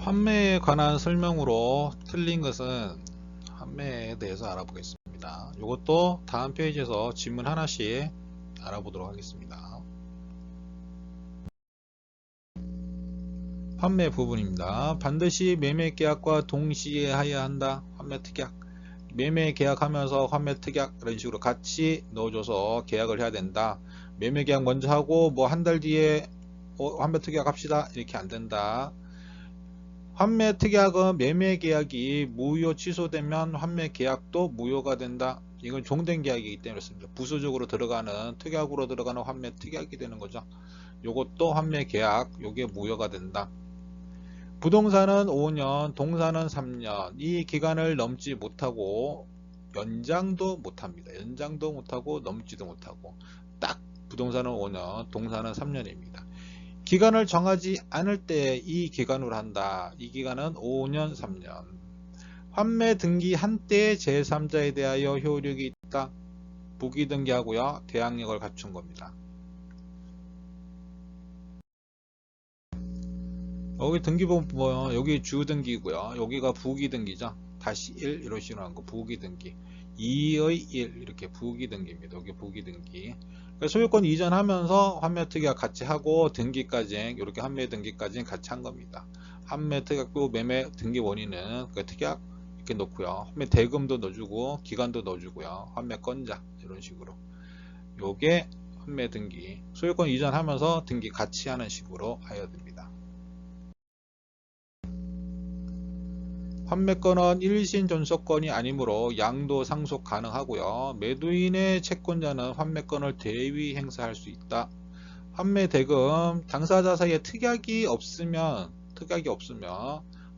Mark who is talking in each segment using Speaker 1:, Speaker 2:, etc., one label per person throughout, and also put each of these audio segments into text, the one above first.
Speaker 1: 판매에 관한 설명으로 틀린 것은 판매에 대해서 알아보겠습니다. 이것도 다음 페이지에서 질문 하나씩 알아보도록 하겠습니다. 판매 부분입니다. 반드시 매매 계약과 동시에 해야 한다. 판매 특약. 매매 계약하면서 판매 특약 이런 식으로 같이 넣어줘서 계약을 해야 된다. 매매 계약 먼저 하고 뭐 한 달 뒤에 판매 특약 합시다. 이렇게 안 된다. 환매 특약은 매매 계약이 무효 취소되면 환매 계약도 무효가 된다. 이건 종된 계약이기 때문에 그렇습니다. 부수적으로 들어가는 특약으로 들어가는 환매 특약이 되는 거죠. 요것도 환매 계약, 요게 무효가 된다. 부동산은 5년, 동산은 3년. 이 기간을 넘지 못하고 연장도 못합니다. 연장도 못하고 넘지도 못하고 딱 부동산은 5년, 동산은 3년입니다. 기간을 정하지 않을 때 이 기간으로 한다. 이 기간은 5년, 3년. 환매 등기 한때 제3자에 대하여 효력이 있다. 부기 등기하고요. 대항력을 갖춘 겁니다. 여기 등기본 뭐요? 여기 주 등기고요. 여기가 부기 등기죠. 다시 1 이런 식으로 한 거 부기 등기. 2의 1 이렇게 부기 등기입니다. 여기 부기 등기. 소유권 이전하면서 환매 특약 같이 하고 등기까지 이렇게 환매 등기까지 같이 한 겁니다. 환매 특약도 매매 등기 원인은 그 특약 이렇게 놓고요. 환매 대금도 넣어주고 기간도 넣어주고요. 환매 건자 이런 식으로. 요게 환매 등기. 소유권 이전하면서 등기 같이 하는 식으로 하여야 됩니다. 판매권은 일신 존속권이 아니므로 양도 상속 가능하고요. 매도인의 채권자는 판매권을 대위 행사할 수 있다. 판매 대금 당사자 사이에 특약이 없으면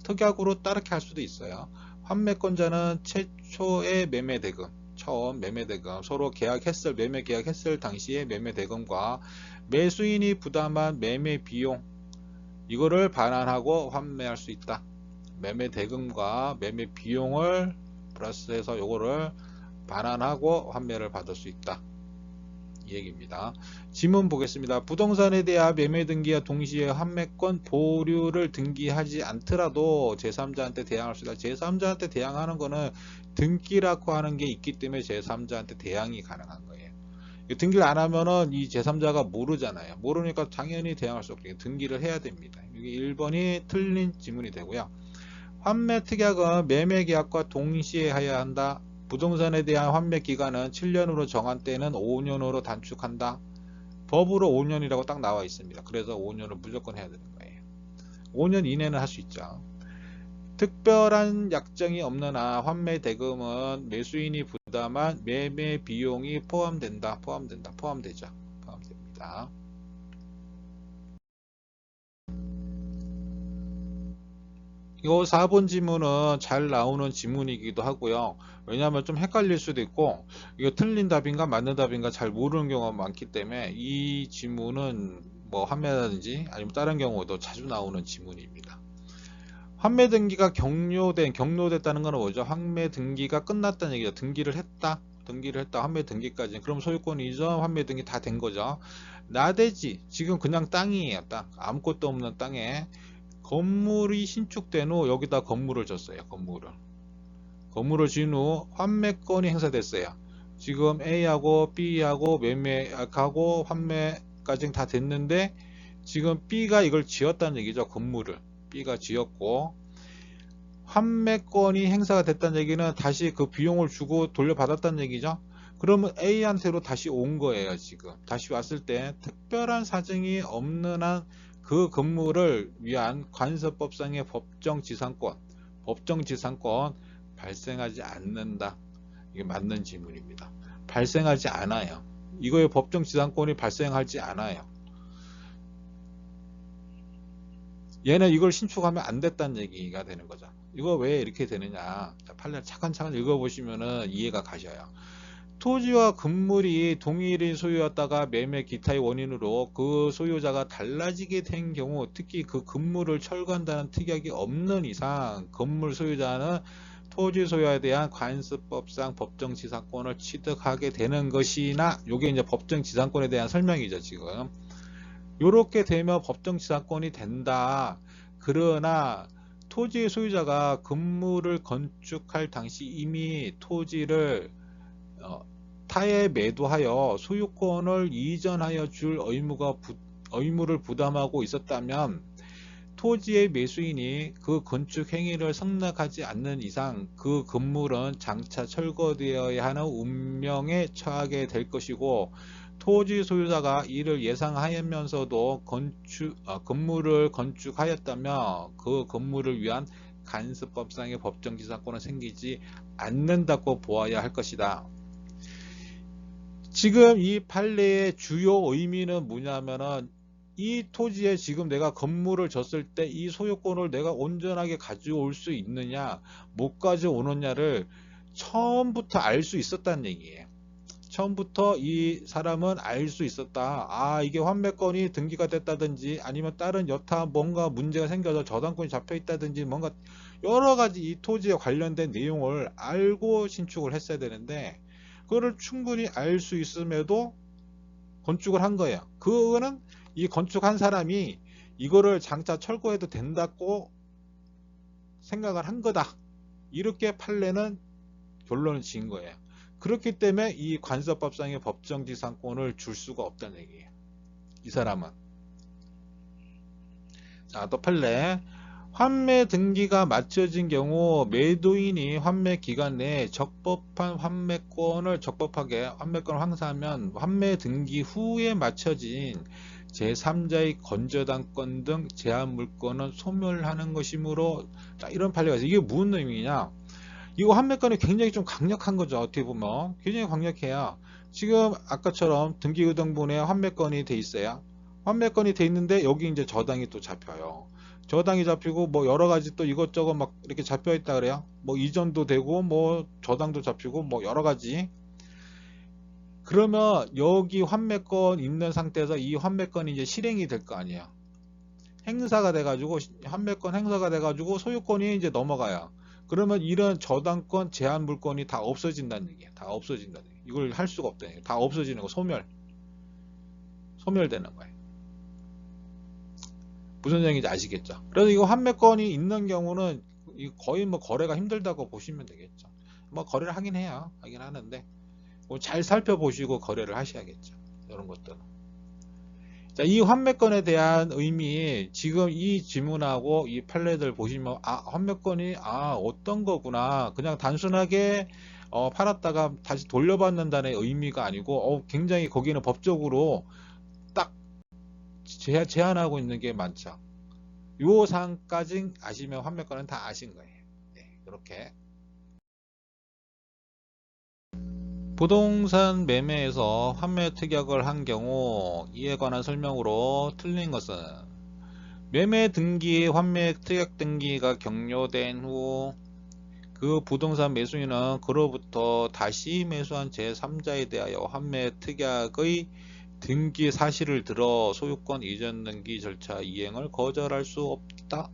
Speaker 1: 특약으로 따르게 할 수도 있어요. 판매권자는 최초의 매매 대금, 처음 매매 대금, 서로 계약했을 매매 계약했을 당시의 매매 대금과 매수인이 부담한 매매 비용 이거를 반환하고 환매할 수 있다. 매매 대금과 매매 비용을 플러스해서 요거를 반환하고 환매를 받을 수 있다. 이 얘기입니다. 지문 보겠습니다. 부동산에 대한 매매 등기와 동시에 환매권 보류를 등기하지 않더라도 제3자한테 대항할 수 있다. 제3자한테 대항하는 거는 등기라고 하는 게 있기 때문에 제3자한테 대항이 가능한 거예요. 등기를 안 하면은 이 제3자가 모르잖아요. 모르니까 당연히 대항할 수 없게 등기를 해야 됩니다. 이게 1번이 틀린 지문이 되고요. 환매 특약은 매매 계약과 동시에 해야 한다. 부동산에 대한 환매 기간은 7년으로 정한 때는 5년으로 단축한다. 법으로 5년이라고 딱 나와 있습니다. 그래서 5년을 무조건 해야 되는 거예요. 5년 이내는 할 수 있죠. 특별한 약정이 없는 한 환매 대금은 매수인이 부담한 매매 비용이 포함되죠. 포함됩니다. 이거 4번 지문은 잘 나오는 지문이기도 하고요. 왜냐하면 좀 헷갈릴 수도 있고 이거 틀린 답인가 맞는 답인가 잘 모르는 경우가 많기 때문에 이 지문은 뭐 환매라든지 아니면 다른 경우도 자주 나오는 지문입니다. 환매 등기가 경로됐다는 건 뭐죠? 환매 등기가 끝났다는 얘기죠. 등기를 했다. 환매 등기까지. 그럼 소유권 이전, 환매 등기 다 된 거죠. 나대지. 지금 그냥 땅이에요. 땅. 아무것도 없는 땅에 건물이 신축된 후 여기다 건물을 줬어요. 건물을 지은 후 환매권이 행사됐어요. 지금 A하고 B하고 매매하고 환매까지 다 됐는데 지금 B가 이걸 지었다는 얘기죠. 건물을 B가 지었고 환매권이 행사가 됐다는 얘기는 다시 그 비용을 주고 돌려받았다는 얘기죠. 그러면 A한테로 다시 온 거예요. 지금 다시 왔을 때 특별한 사정이 없는 한 그 건물을 위한 관서법상의 법정지상권 발생하지 않는다. 이게 맞는 질문입니다. 발생하지 않아요. 이거의 법정지상권이 발생하지 않아요. 얘는 이걸 신축하면 안 됐다는 얘기가 되는 거죠. 이거 왜 이렇게 되느냐. 판례 차근차근 읽어보시면 이해가 가셔요. 토지와 건물이 동일인 소유였다가 매매 기타의 원인으로 그 소유자가 달라지게 된 경우, 특히 그 건물을 철거한다는 특약이 없는 이상 건물 소유자는 토지 소유에 대한 관습법상 법정지상권을 취득하게 되는 것이나, 요게 이제 법정지상권에 대한 설명이죠. 지금 요렇게 되면 법정지상권이 된다. 그러나 토지의 소유자가 건물을 건축할 당시 이미 토지를 타에 매도하여 소유권을 이전하여 줄 의무를 부담하고 있었다면 토지의 매수인이 그 건축 행위를 승낙하지 않는 이상 그 건물은 장차 철거되어야 하는 운명에 처하게 될 것이고, 토지 소유자가 이를 예상하면서도 건물을 건축하였다면 그 건물을 위한 간섭법상의 법정지상권은 생기지 않는다고 보아야 할 것이다. 지금 이 판례의 주요 의미는 뭐냐면은, 이 토지에 지금 내가 건물을 졌을 때 이 소유권을 내가 온전하게 가져올 수 있느냐 못 가져오느냐를 처음부터 알 수 있었다는 얘기예요. 처음부터 이 사람은 알 수 있었다. 아, 이게 환매권이 등기가 됐다든지 아니면 다른 여타 뭔가 문제가 생겨서 저당권이 잡혀 있다든지 뭔가 여러 가지 이 토지에 관련된 내용을 알고 신축을 했어야 되는데, 그거를 충분히 알 수 있음에도 건축을 한 거예요. 그거는 이 건축한 사람이 이거를 장차 철거해도 된다고 생각을 한 거다. 이렇게 판례는 결론을 지은 거예요. 그렇기 때문에 이 관습법상의 법정지상권을 줄 수가 없다는 얘기예요. 이 사람은. 자, 또 판례. 환매 등기가 마쳐진 경우 매도인이 환매 기간 내에 적법한 환매권을 행사하면 환매 등기 후에 마쳐진 제3자의 건저당권 등 제한 물권은 소멸하는 것이므로, 이런 판례가 있어요. 이게 무슨 의미냐? 이거 환매권이 굉장히 좀 강력한 거죠. 어떻게 보면 굉장히 강력해요. 지금 아까처럼 등기의등본에 환매권이 돼 있어요. 환매권이 돼 있는데 여기 이제 저당이 또 잡혀요. 저당이 잡히고 뭐 여러 가지 또 이것저것 막 이렇게 잡혀 있다 그래요. 뭐 이전도 되고 뭐 저당도 잡히고 뭐 여러 가지. 그러면 여기 환매권 있는 상태에서 이 환매권이 이제 실행이 될 거 아니에요. 행사가 돼가지고 환매권 행사가 돼가지고 소유권이 이제 넘어가요. 그러면 이런 저당권 제한 물권이 다 없어진다는 얘기예요. 다 없어진다는 얘기예요. 이걸 할 수가 없다는 얘기예요. 다 없어지는 거, 소멸되는 거예요. 무슨 얘기인지 아시겠죠? 그래서 이거 환매권이 있는 경우는 거의 뭐 거래가 힘들다고 보시면 되겠죠. 뭐 거래를 하긴 해요. 하긴 하는데 잘 살펴보시고 거래를 하셔야겠죠. 이런 것들은. 자, 이 환매권에 대한 의미, 지금 이 지문하고 이 판례들 보시면 환매권이 어떤 거구나. 그냥 단순하게 팔았다가 다시 돌려받는다는 의미가 아니고 굉장히 거기는 법적으로 딱 제한하고 있는 게 많죠. 요 사항까지 아시면 환매권은 다 아신 거예요. 네, 이렇게. 부동산 매매에서 환매 특약을 한 경우 이에 관한 설명으로 틀린 것은, 매매 등기, 환매 특약 등기가 격려된 후 그 부동산 매수인은 그로부터 다시 매수한 제3자에 대하여 환매 특약의 등기 사실을 들어 소유권 이전 등기 절차 이행을 거절할 수 없다.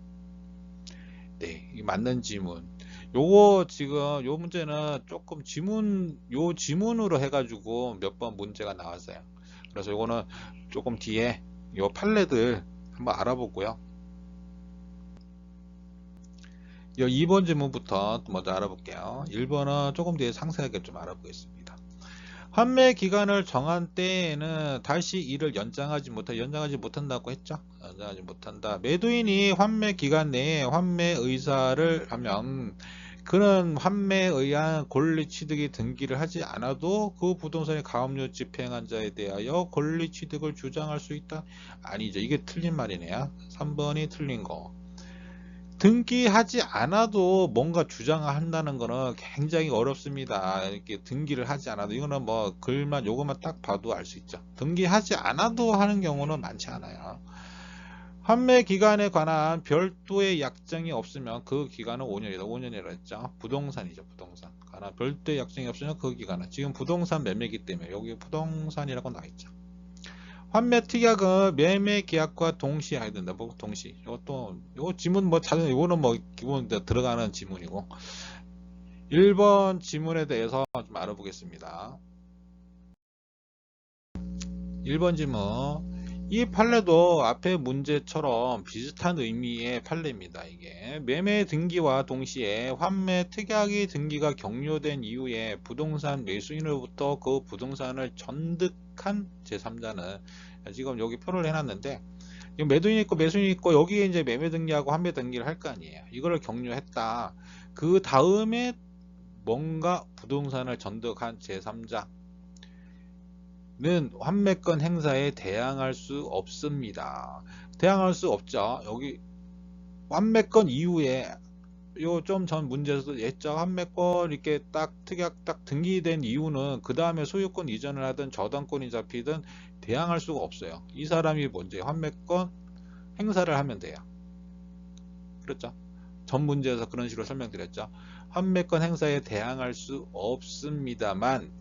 Speaker 1: 네, 이 맞는 지문. 요거 지금 요 문제는 조금 지문으로 해가지고 몇 번 문제가 나왔어요. 그래서 요거는 조금 뒤에 요 판례들 한번 알아보고요. 요 2번 지문부터 먼저 알아볼게요. 1번은 조금 뒤에 상세하게 좀 알아보겠습니다. 환매 기간을 정한 때에는 다시 이를 연장하지 못한다고 했죠. 연장하지 못한다. 매도인이 환매 기간 내에 환매 의사를 하면 그는 환매에 의한 권리 취득이 등기를 하지 않아도 그 부동산의 가압류 집행한 자에 대하여 권리 취득을 주장할 수 있다. 아니죠. 이게 틀린 말이네요. 3번이 틀린 거. 등기하지 않아도 뭔가 주장을 한다는 거는 굉장히 어렵습니다. 이렇게 등기를 하지 않아도, 이거는 뭐 글만 요것만 딱 봐도 알 수 있죠. 등기하지 않아도 하는 경우는 많지 않아요. 환매 기간에 관한 별도의 약정이 없으면 그 기간은 5년이다. 5년이라고 했죠. 부동산이죠. 부동산. 관한 별도의 약정이 없으면 그 기간은, 지금 부동산 매매기 때문에 여기 부동산이라고 나와있죠. 환매 특약은 매매 계약과 동시에 해야 된다. 뭐 동시. 이것도 요 지문 뭐 자주 이거는 뭐 기본 들어가는 지문이고. 1번 지문에 대해서 좀 알아보겠습니다. 1번 지문. 이 판례도 앞의 문제처럼 비슷한 의미의 판례입니다. 이게 매매 등기와 동시에 환매 특약이 등기가 격려된 이후에 부동산 매수인으로부터 그 부동산을 전득한 제3자는, 지금 여기 표를 해놨는데, 매도인이 있고 매수인이 있고 여기에 이제 매매 등기하고 환매 등기를 할 거 아니에요. 이거를 격려했다. 그 다음에 뭔가 부동산을 전득한 제3자 는 환매권 행사에 대항할 수 없습니다. 대항할 수 없죠. 여기 환매권 이후에 요 좀 전 문제에서도 했죠. 환매권 이렇게 딱 특약 딱 등기된 이유는 그 다음에 소유권 이전을 하든 저당권이 잡히든 대항할 수가 없어요. 이 사람이 먼저 환매권 행사를 하면 돼요. 그렇죠. 전 문제에서 그런 식으로 설명드렸죠. 환매권 행사에 대항할 수 없습니다만,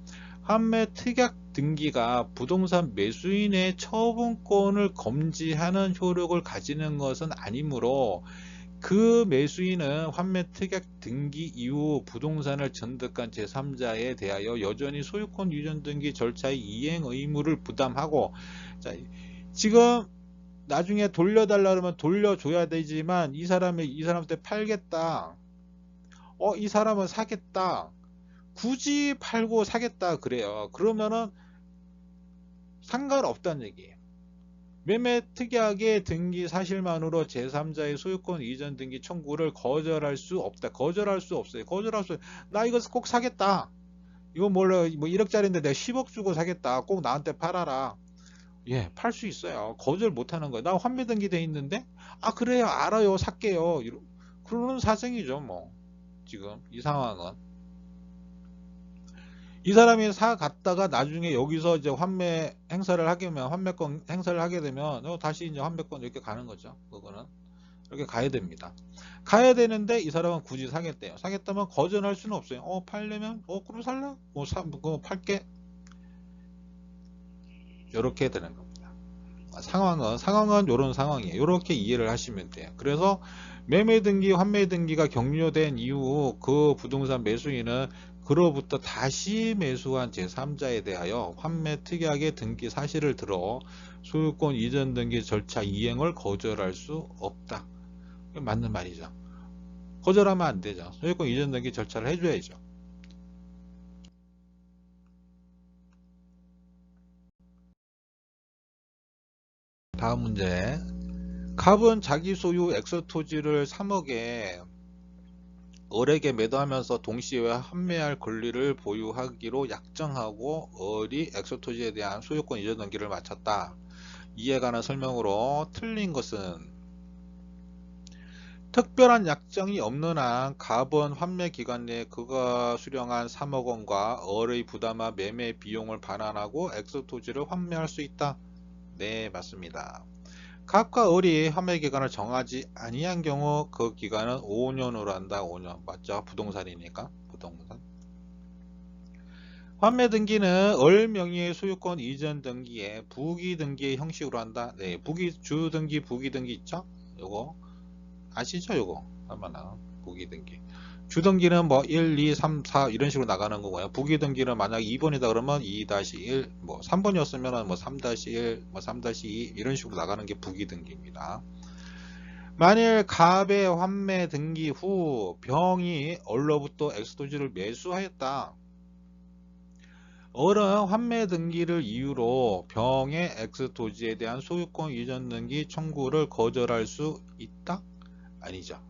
Speaker 1: 환매 특약 등기가 부동산 매수인의 처분권을 검지하는 효력을 가지는 것은 아니므로 그 매수인은 환매 특약 등기 이후 부동산을 전득한 제3자에 대하여 여전히 소유권 이전 등기 절차의 이행 의무를 부담하고, 자, 지금 나중에 돌려달라 그러면 돌려줘야 되지만 이 사람한테 팔겠다. 이 사람은 사겠다. 굳이 팔고 사겠다 그래요. 그러면은 상관없다는 얘기예요. 매매 특약의 등기 사실만으로 제3자의 소유권 이전 등기 청구를 거절할 수 없다. 거절할 수 없어요. 거절할 수, 나 이거 꼭 사겠다. 이거 몰라, 뭐 1억짜리인데 내가 10억 주고 사겠다. 꼭 나한테 팔아라. 예, 팔 수 있어요. 거절 못 하는 거예요. 나 환매 등기 돼 있는데, 아, 그래요. 알아요. 살게요. 그러는 사정이죠, 뭐. 지금, 이 상황은. 이 사람이 사 갔다가 나중에 여기서 이제 환매 행사를 하게 되면, 환매권 행사를 하게 되면, 다시 이제 환매권 이렇게 가는 거죠. 그거는. 이렇게 가야 됩니다. 가야 되는데, 이 사람은 굳이 사겠대요. 사겠다면 거절할 수는 없어요. 팔려면, 그럼 살라? 그거 팔게. 이렇게 되는 겁니다. 상황은 이런 상황이에요. 이렇게 이해를 하시면 돼요. 그래서 매매 등기, 환매 등기가 격려된 이후 그 부동산 매수인은 그로부터 다시 매수한 제3자에 대하여 환매 특약의 등기 사실을 들어 소유권 이전 등기 절차 이행을 거절할 수 없다. 맞는 말이죠. 거절하면 안 되죠. 소유권 이전 등기 절차를 해줘야죠. 다음 문제. 갑은 자기 소유 엑스토지를 3억에 을에게 매도하면서 동시에 환매할 권리를 보유하기로 약정하고 을이 엑스토지에 대한 소유권 이전 등기를 마쳤다. 이에 관한 설명으로 틀린 것은, 특별한 약정이 없는 한 갑은 환매 기간 내에 그가 수령한 3억 원과 을의 부담한 매매 비용을 반환하고 엑스토지를 환매할 수 있다. 네, 맞습니다. 갑과 을이 환매 기간을 정하지 아니한 경우 그 기간은 5년으로 한다. 5년 맞죠? 부동산이니까. 부동산. 환매 등기는 을 명의의 소유권 이전 등기에 부기 등기의 형식으로 한다. 네, 주 등기, 부기 등기 있죠? 요거 아시죠? 요거 얼마나 부기 등기. 주 등기는 뭐 1, 2, 3, 4 이런 식으로 나가는 거고요. 부기 등기는 만약 2번이다 그러면 2-1, 뭐 3번이었으면 뭐 3-1, 뭐 3-2 이런 식으로 나가는 게 부기 등기입니다. 만일 갑의 환매 등기 후 병이 을로부터 엑스토지를 매수하였다. 을은 환매 등기를 이유로 병의 엑스토지에 대한 소유권 이전 등기 청구를 거절할 수 있다? 아니죠.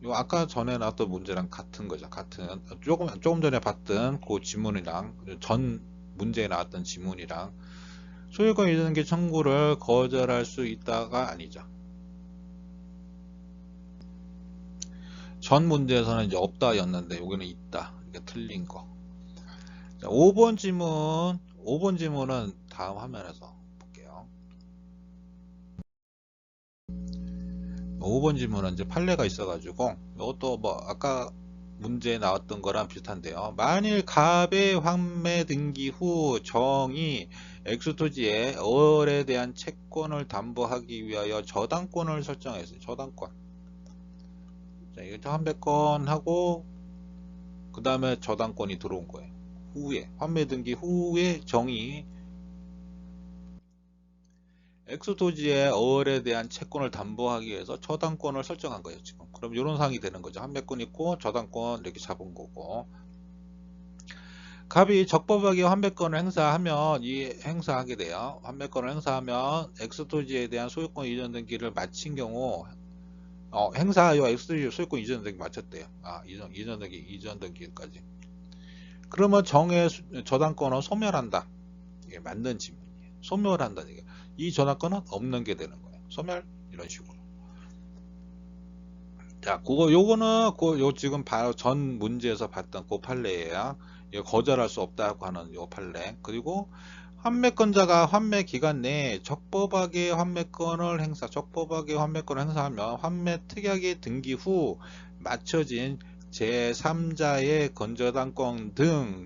Speaker 1: 요 아까 전에 나왔던 문제랑 같은 거죠. 같은 조금 전에 봤던 그 지문이랑 전 문제에 나왔던 지문이랑 소유권 이전 등기 청구를 거절할 수 있다가 아니죠. 전 문제에서는 이제 없다였는데 여기는 있다. 이게 틀린 거. 자, 5번 지문은 다음 화면에서 볼게요. 5번 지문은 이제 판례가 있어가지고 이것도 뭐 아까 문제에 나왔던 거랑 비슷한데요. 만일 갑의 환매 등기 후 정이 엑스토지에 을에 대한 채권을 담보하기 위하여 저당권을 설정했어요. 저당권. 자, 이거 환매권 하고 그 다음에 저당권이 들어온 거예요. 후에 환매 등기 후에 정이 X토지의 어을에 대한 채권을 담보하기 위해서 저당권을 설정한 거예요, 지금. 그럼 이런 상황이 되는 거죠. 환매권 있고 저당권 이렇게 잡은 거고. 갑이 적법하게 환매권을 행사하면 행사하게 돼요. 환매권을 행사하면 X토지에 대한 소유권 이전 등기를 마친 경우 행사하여 X토지 소유권 이전 등기 마쳤대요. 이전 등기까지. 그러면 저당권은 소멸한다. 이게 맞는 질문이에요. 소멸한다는 얘기예요. 이 저당권은 없는 게 되는 거예요. 소멸 이런 식으로. 자, 요거는 요 지금 바로 전 문제에서 봤던 그 판례예요. 이거 거절할 수 없다고 하는 요 판례. 그리고 환매권자가 환매 기간 내에 적법하게 환매권을 행사하면 환매 특약의 등기 후 맞춰진 제3자의 건저당권 등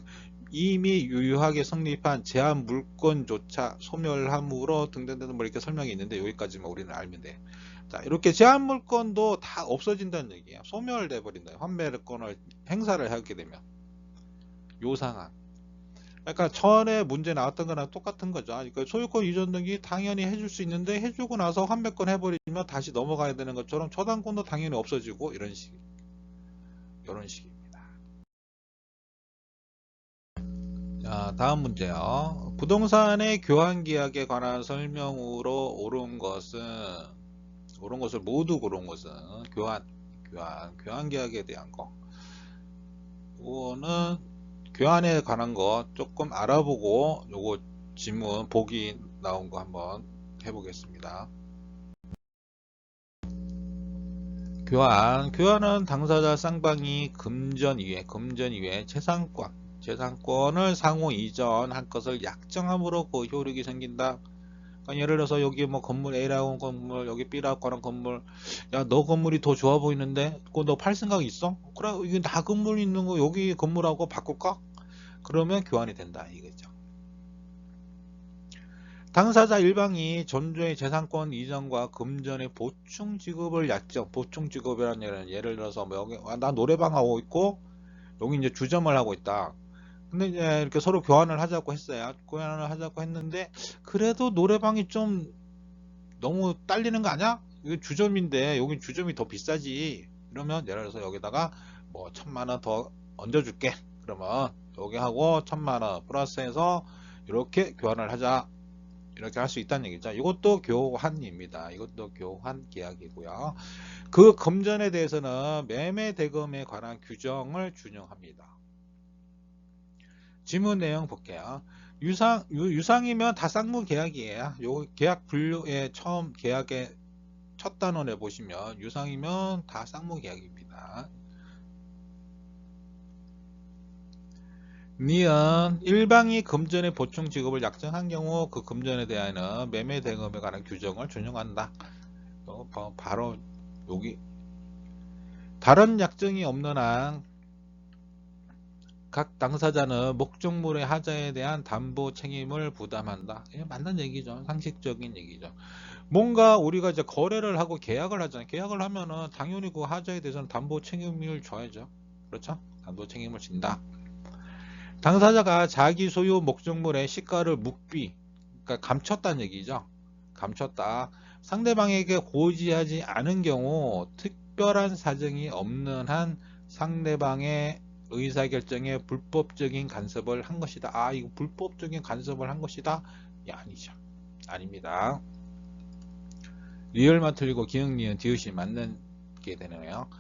Speaker 1: 이미 유효하게 성립한 제한 물권조차 소멸함으로 등등등 뭐 이렇게 설명이 있는데 여기까지만 우리는 알면 돼. 자, 이렇게 제한 물권도 다 없어진다는 얘기예요. 소멸돼 버린다. 환매권을 행사를 하게 되면 요 상황. 그러니까 전에 문제 나왔던 거랑 똑같은 거죠. 그러니까 소유권 이전 등기 당연히 해줄 수 있는데 해주고 나서 환매권 해버리면 다시 넘어가야 되는 것처럼 저당권도 당연히 없어지고 이런 식입니다. 자, 다음 문제요. 부동산의 교환 계약에 관한 설명으로 옳은 것을 모두 고른 것은 교환 계약에 대한 거. 이거는 교환에 관한 거 조금 알아보고 요거 지문 보기 나온 거 한번 해보겠습니다. 교환은 당사자 쌍방이 금전 이외 재산권을 상호 이전한 것을 약정함으로 그 효력이 생긴다. 그러니까 예를 들어서 여기 뭐 건물 A라고 하는 건물, 여기 B라고 하는 건물, 야, 너 건물이 더 좋아 보이는데 그거 너 팔 생각 있어? 그래, 이게 다 건물 있는 거 여기 건물하고 바꿀까? 그러면 교환이 된다 이거죠. 당사자 일방이 전조의 재산권 이전과 금전의 보충 지급을 보충 지급이라는 얘기는 예를 들어서 뭐 여기 나 노래방 하고 있고 여기 이제 주점을 하고 있다. 근데 이제 이렇게 서로 교환을 하자고 했어요. 교환을 하자고 했는데 그래도 노래방이 좀 너무 딸리는 거 아니야? 이거 주점인데 여기 주점이 더 비싸지. 이러면 예를 들어서 여기다가 뭐 1,000만 원 더 얹어줄게. 그러면 여기 하고 1,000만 원 플러스해서 이렇게 교환을 하자. 이렇게 할 수 있다는 얘기죠. 이것도 교환입니다. 이것도 교환 계약이고요. 그 금전에 대해서는 매매 대금에 관한 규정을 준용합니다. 지문 내용 볼게요. 유상이면 다 쌍무 계약이에요. 요 계약 분류에 처음 계약의 첫 단원에 보시면 유상이면 다 쌍무 계약입니다. 니은 일방이 금전의 보충 지급을 약정한 경우 그 금전에 대하여는 매매 대금에 관한 규정을 준용한다. 바로 여기 다른 약정이 없는 한 각 당사자는 목적물의 하자에 대한 담보 책임을 부담한다. 이게 맞는 얘기죠. 상식적인 얘기죠. 뭔가 우리가 이제 거래를 하고 계약을 하잖아요. 계약을 하면은 당연히 그 하자에 대해서는 담보 책임을 져야죠. 그렇죠? 담보 책임을 진다. 당사자가 자기 소유 목적물의 시가를 그러니까 감췄다는 얘기죠. 감췄다. 상대방에게 고지하지 않은 경우 특별한 사정이 없는 한 상대방의 의사결정에 불법적인 간섭을 한 것이다. 이거 불법적인 간섭을 한 것이다? 아니죠. 아닙니다. 리을만 틀리고 기억, 니은, 디귿이 맞는 게 되네요.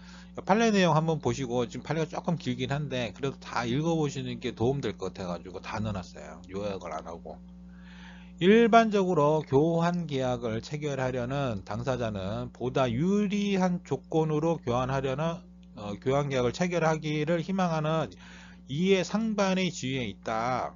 Speaker 1: 판례 내용 한번 보시고 지금 판례가 조금 길긴 한데 그래도 다 읽어보시는 게 도움될 것 같아가지고 다 넣어놨어요. 요약을 안 하고. 일반적으로 교환 계약을 체결하려는 당사자는 보다 유리한 조건으로 교환 계약을 체결하기를 희망하는 이해 상반의 지위에 있다.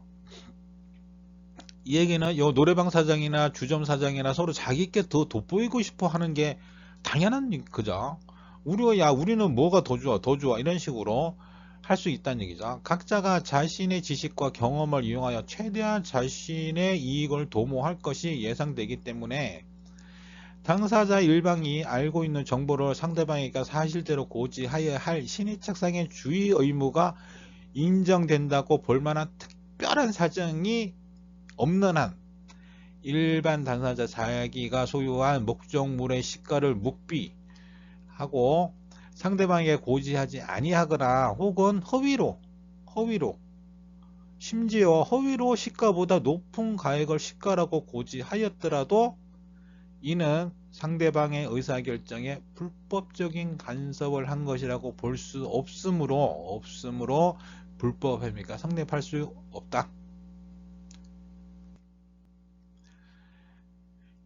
Speaker 1: 이 얘기는 요 노래방 사장이나 주점 사장이나 서로 자기께 더 돋보이고 싶어 하는 게 당연한 그죠. 우리는 뭐가 더 좋아 이런 식으로 할 수 있다는 얘기죠. 각자가 자신의 지식과 경험을 이용하여 최대한 자신의 이익을 도모할 것이 예상되기 때문에 당사자 일방이 알고 있는 정보를 상대방에게 사실대로 고지하여야 할 신의책상의 주의 의무가 인정된다고 볼 만한 특별한 사정이 없는 한 일반 당사자 자기가 소유한 목적물의 시가를 묵비하고 상대방에게 고지하지 아니하거나 혹은 허위로 심지어 허위로 시가보다 높은 가액을 시가라고 고지하였더라도 이는 상대방의 의사결정에 불법적인 간섭을 한 것이라고 볼 수 없으므로 불법 혐의가 성립할 수 없다.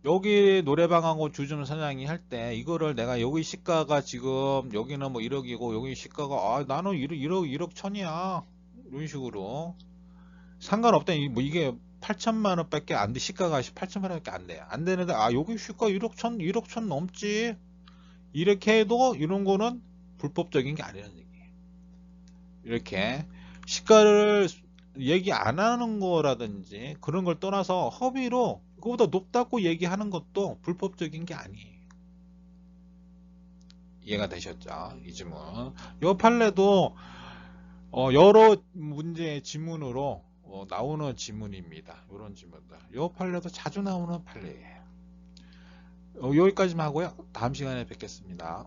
Speaker 1: 여기 노래방하고 주점 사장이 할 때 이거를 내가 여기 시가가 지금 여기는 뭐 1억이고 여기 시가가 나는 1억 천이야 이런 식으로 상관없다. 뭐 이게 8천만 원밖에 안 돼. 시가가 8천만 원밖에 안 돼. 안 되는데 여기 시가 1억 천 넘지. 이렇게 해도 이런 거는 불법적인 게 아니라는 얘기예요. 이렇게 시가를 얘기 안 하는 거라든지 그런 걸 떠나서 허위로 그거보다 높다고 얘기하는 것도 불법적인 게 아니에요. 이해가 되셨죠? 이 질문. 이 판례도 여러 문제의 지문으로 나오는 지문입니다. 이런 지문들. 이 판례도 자주 나오는 판례예요. 여기까지만 하고요. 다음 시간에 뵙겠습니다.